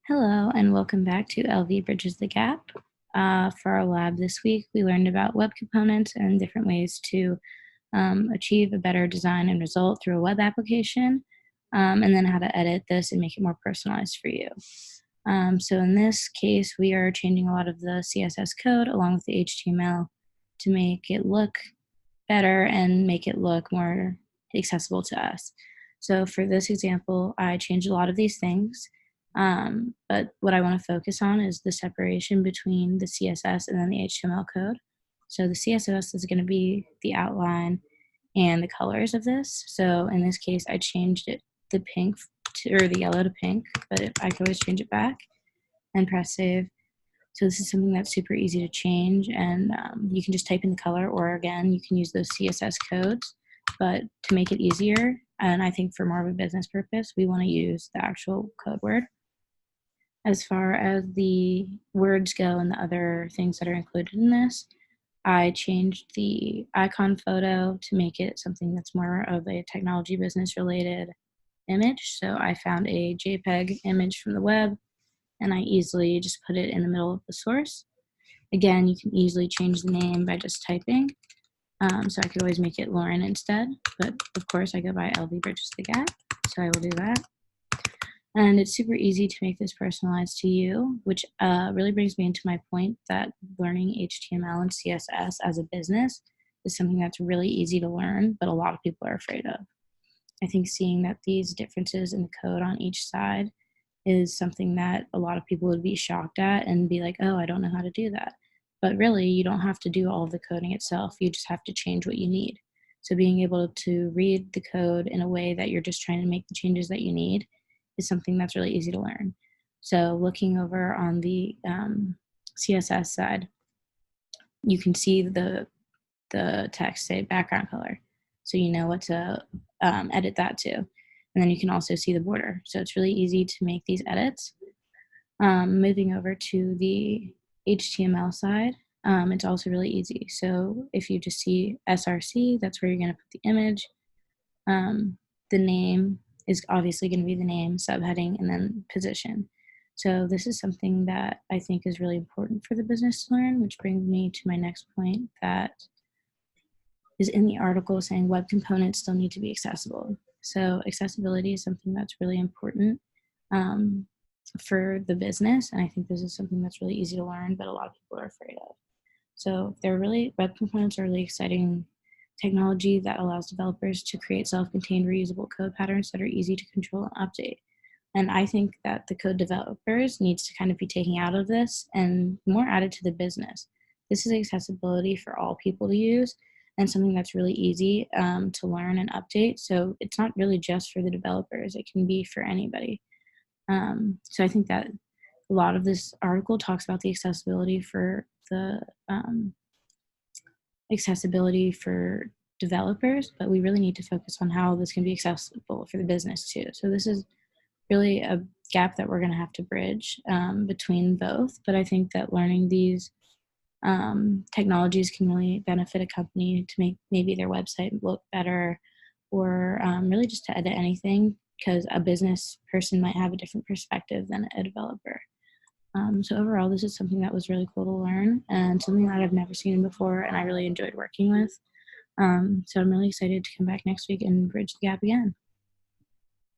Hello, and welcome back to LV Bridges the Gap. For our lab this week, we learned about web components and different ways to achieve a better design and result through a web application, and then how to edit this and make it more personalized for you. So in this case, we are changing a lot of the CSS code along with the HTML to make it look better and make it look more accessible to us. So for this example, I changed a lot of these things. But what I want to focus on is the separation between the CSS and then the HTML code. So the CSS is going to be the outline and the colors of this. So in this case, I changed it the pink or the yellow to pink, but I can always change it back and press save. So this is something that's super easy to change, and you can just type in the color, or again, you can use those CSS codes. But to make it easier, and I think for more of a business purpose, we want to use the actual code word. As far as the words go and the other things that are included in this, I changed the icon photo to make it something that's more of a technology business related image. So I found a JPEG image from the web and I easily just put it in the middle of the source. Again, you can easily change the name by just typing. So I could always make it Lauren instead, but of course I go by LV Bridges the Gap, so I will do that. And it's super easy to make this personalized to you, which really brings me into my point that learning HTML and CSS as a business is something that's really easy to learn, but a lot of people are afraid of. I think seeing that these differences in the code on each side is something that a lot of people would be shocked at and be like, oh, I don't know how to do that. But really, you don't have to do all of the coding itself. You just have to change what you need. So being able to read the code in a way that you're just trying to make the changes that you need is something that's really easy to learn. So looking over on the CSS side, you can see the text say background color. So you know what to edit that to. And then you can also see the border. So it's really easy to make these edits. Moving over to the HTML side, it's also really easy. So if you just see SRC, that's where you're going to put the image. The name is obviously going to be the name, subheading, and then position. So this is something that I think is really important for the business to learn, which brings me to my next point that is in the article saying web components still need to be accessible. So accessibility is something that's really important for the business, and I think this is something that's really easy to learn, but a lot of people are afraid of. So web components are really exciting technology that allows developers to create self-contained reusable code patterns that are easy to control and update. And I think that the code developers needs to kind of be taking out of this and more added to the business. This is accessibility for all people to use and something that's really easy to learn and update. So it's not really just for the developers, it can be for anybody. So I think that a lot of this article talks about the accessibility for developers, but we really need to focus on how this can be accessible for the business too. So this is really a gap that we're going to have to bridge between both. But I think that learning these technologies can really benefit a company to make maybe their website look better, or really just to edit anything, because a business person might have a different perspective than a developer. So overall, this is something that was really cool to learn and something that I've never seen before, and I really enjoyed working with. So I'm really excited to come back next week and bridge the gap again.